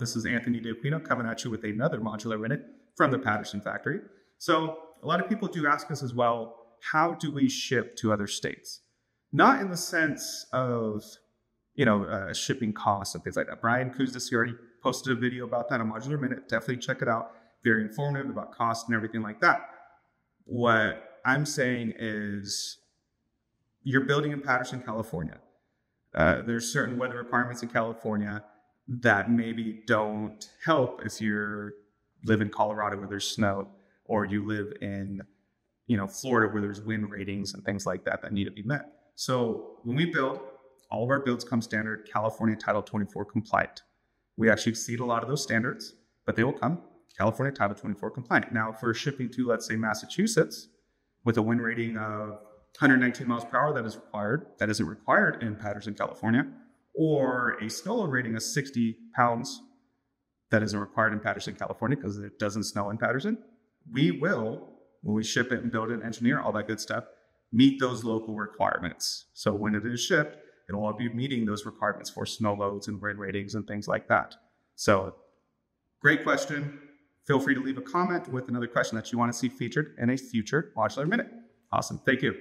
This is Anthony DiAquino coming at you with another modular minute from the Patterson factory. So a lot of people do ask us as well, how do we ship to other states? Not in the sense of, shipping costs and things like that. Brian Kuznis, he already posted a video about that, a modular minute. Definitely check it out. Very informative about cost and everything like that. What I'm saying is you're building in Patterson, California. There's certain weather requirements in California that maybe don't help if you live in Colorado where there's snow, or you live in, Florida where there's wind ratings and things like that need to be met. So when we build, all of our builds come standard California Title 24 compliant. We actually exceed a lot of those standards, but they will come California Title 24 compliant. Now, for shipping to, let's say, Massachusetts, with a wind rating of 119 miles per hour that isn't required in Patterson, California, or a snow load rating of 60 pounds that isn't required in Patterson, California, because it doesn't snow in Patterson, we will, when we ship it and build it and engineer, all that good stuff, meet those local requirements. So when it is shipped, it'll all be meeting those requirements for snow loads and wind ratings and things like that. So great question. Feel free to leave a comment with another question that you want to see featured in a future modular minute. Awesome. Thank you.